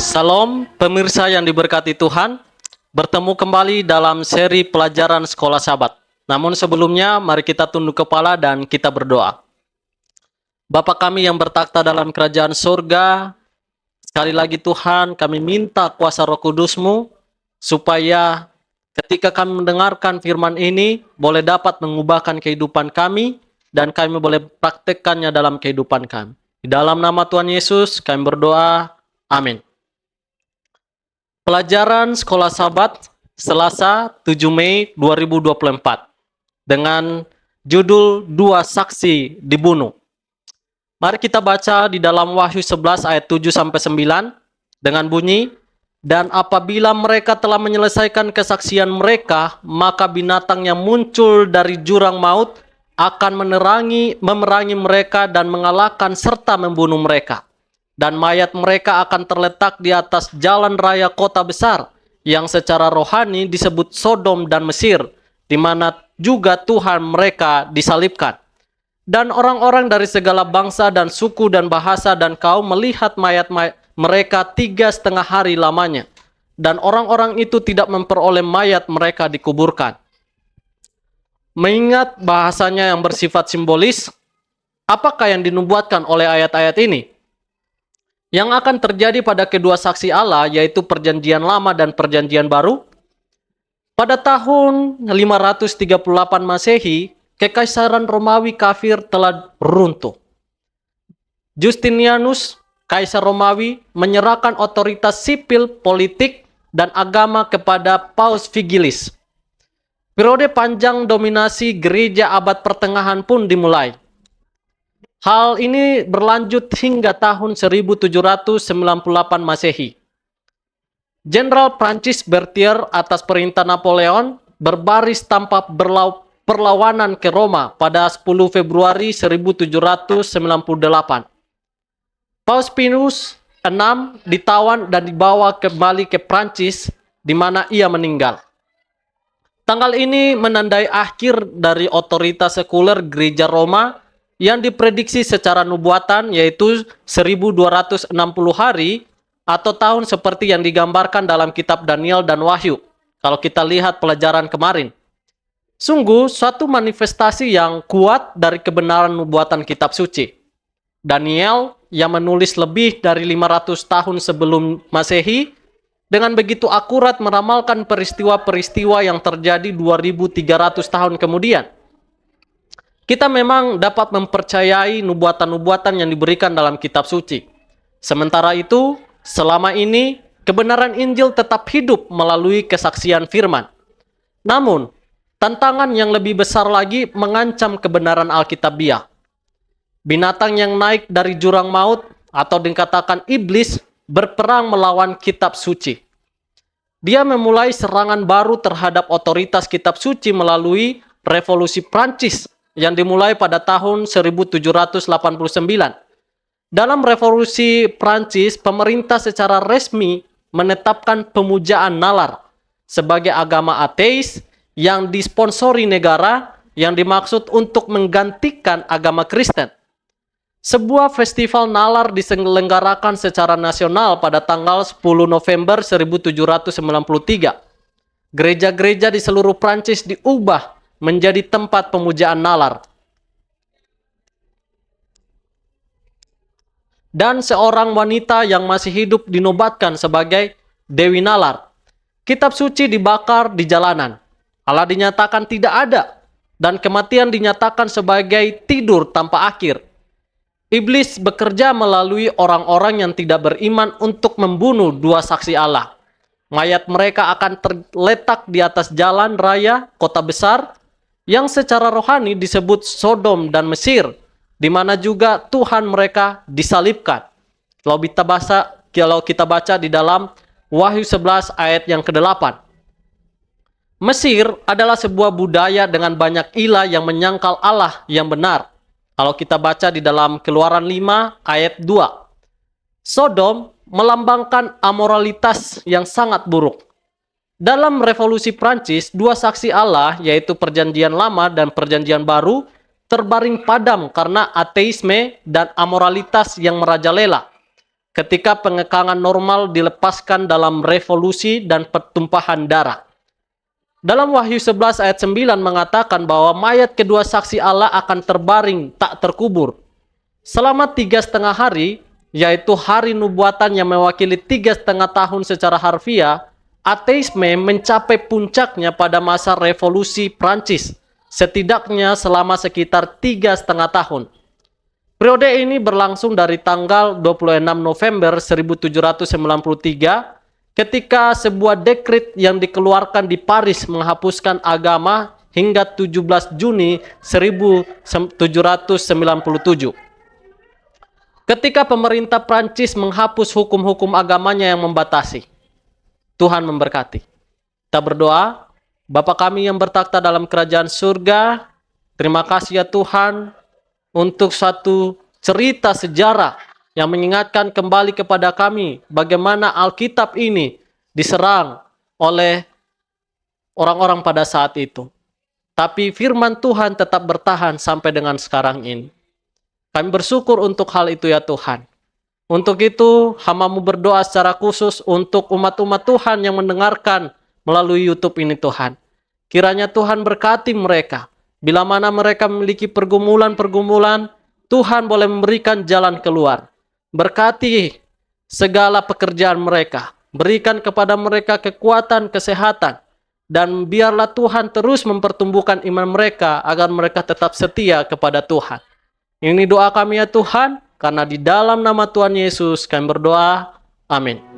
Salam pemirsa yang diberkati Tuhan, bertemu kembali dalam seri pelajaran Sekolah Sabat. Namun sebelumnya, mari kita tunduk kepala dan kita berdoa. Bapa kami yang bertakhta dalam kerajaan surga, sekali lagi Tuhan, kami minta kuasa Roh Kudus-Mu, supaya ketika kami mendengarkan firman ini, boleh dapat mengubahkan kehidupan kami, dan kami boleh praktekkannya dalam kehidupan kami. Di dalam nama Tuhan Yesus, kami berdoa. Amin. Pelajaran Sekolah Sabat Selasa 7 Mei 2024 dengan judul Dua Saksi Dibunuh. Mari kita baca di dalam Wahyu 11 ayat 7-9 dengan bunyi, "Dan apabila mereka telah menyelesaikan kesaksian mereka, maka binatang yang muncul dari jurang maut akan memerangi mereka dan mengalahkan serta membunuh mereka. Dan mayat mereka akan terletak di atas jalan raya kota besar, yang secara rohani disebut Sodom dan Mesir, di mana juga Tuhan mereka disalibkan. Dan orang-orang dari segala bangsa dan suku dan bahasa dan kaum melihat mayat mereka 3,5 hari lamanya. Dan orang-orang itu tidak memperoleh mayat mereka dikuburkan." Mengingat bahasanya yang bersifat simbolis, apakah yang dinubuatkan oleh ayat-ayat ini? Yang akan terjadi pada kedua saksi Allah, yaitu Perjanjian Lama dan Perjanjian Baru. Pada tahun 538 Masehi, Kekaisaran Romawi kafir telah runtuh. Justinianus, Kaisar Romawi, menyerahkan otoritas sipil, politik, dan agama kepada Paus Vigilis. Periode panjang dominasi gereja abad pertengahan pun dimulai. Hal ini berlanjut hingga tahun 1798 Masehi. Jenderal Prancis Berthier atas perintah Napoleon berbaris tanpa perlawanan ke Roma pada 10 Februari 1798. Paus Pius VI ditawan dan dibawa kembali ke Prancis, di mana ia meninggal. Tanggal ini menandai akhir dari otoritas sekuler gereja Roma yang diprediksi secara nubuatan, yaitu 1260 hari atau tahun seperti yang digambarkan dalam kitab Daniel dan Wahyu. Kalau kita lihat pelajaran kemarin, sungguh suatu manifestasi yang kuat dari kebenaran nubuatan kitab suci. Daniel yang menulis lebih dari 500 tahun sebelum Masehi dengan begitu akurat meramalkan peristiwa-peristiwa yang terjadi 2300 tahun kemudian. Kita memang dapat mempercayai nubuatan-nubuatan yang diberikan dalam kitab suci. Sementara itu, selama ini, kebenaran Injil tetap hidup melalui kesaksian firman. Namun, tantangan yang lebih besar lagi mengancam kebenaran Alkitabiah. Binatang yang naik dari jurang maut, atau dikatakan iblis, berperang melawan kitab suci. Dia memulai serangan baru terhadap otoritas kitab suci melalui revolusi Prancis yang dimulai pada tahun 1789. Dalam revolusi Prancis, pemerintah secara resmi menetapkan pemujaan nalar sebagai agama ateis yang disponsori negara yang dimaksud untuk menggantikan agama Kristen. Sebuah festival nalar diselenggarakan secara nasional pada tanggal 10 November 1793. Gereja-gereja di seluruh Prancis diubah menjadi tempat pemujaan nalar. Dan seorang wanita yang masih hidup dinobatkan sebagai Dewi Nalar. Kitab suci dibakar di jalanan. Allah dinyatakan tidak ada, dan kematian dinyatakan sebagai tidur tanpa akhir. Iblis bekerja melalui orang-orang yang tidak beriman untuk membunuh dua saksi Allah. Mayat mereka akan terletak di atas jalan raya kota besar yang secara rohani disebut Sodom dan Mesir, di mana juga Tuhan mereka disalibkan. Kalau kita baca di dalam Wahyu 11 ayat yang ke-8. Mesir adalah sebuah budaya dengan banyak ilah yang menyangkal Allah yang benar. Kalau kita baca di dalam Keluaran 5 ayat 2. Sodom melambangkan amoralitas yang sangat buruk. Dalam revolusi Prancis, dua saksi Allah, yaitu Perjanjian Lama dan Perjanjian Baru, terbaring padam karena ateisme dan amoralitas yang merajalela. ketika pengekangan normal dilepaskan dalam revolusi dan pertumpahan darah. Dalam Wahyu 11 ayat 9 mengatakan bahwa mayat kedua saksi Allah akan terbaring tak terkubur selama 3,5 hari, yaitu hari nubuatan yang mewakili 3,5 tahun secara harfiah. Ateisme mencapai puncaknya pada masa revolusi Prancis, setidaknya selama sekitar 3,5 tahun. Periode ini berlangsung dari tanggal 26 November 1793 ketika sebuah dekret yang dikeluarkan di Paris menghapuskan agama hingga 17 Juni 1797. Ketika pemerintah Prancis menghapus hukum-hukum agamanya yang membatasi. Tuhan memberkati. Kita berdoa, Bapa kami yang bertakhta dalam kerajaan surga, terima kasih ya Tuhan untuk suatu cerita sejarah yang mengingatkan kembali kepada kami bagaimana Alkitab ini diserang oleh orang-orang pada saat itu. Tapi firman Tuhan tetap bertahan sampai dengan sekarang ini. Kami bersyukur untuk hal itu ya Tuhan. Untuk itu, hamba-Mu berdoa secara khusus untuk umat-umat Tuhan yang mendengarkan melalui YouTube ini Tuhan. Kiranya Tuhan berkati mereka. Bila mana mereka memiliki pergumulan-pergumulan, Tuhan boleh memberikan jalan keluar. Berkati segala pekerjaan mereka. Berikan kepada mereka kekuatan, kesehatan. Dan biarlah Tuhan terus mempertumbuhkan iman mereka agar mereka tetap setia kepada Tuhan. Ini doa kami ya Tuhan. Karena di dalam nama Tuhan Yesus kami berdoa. Amin.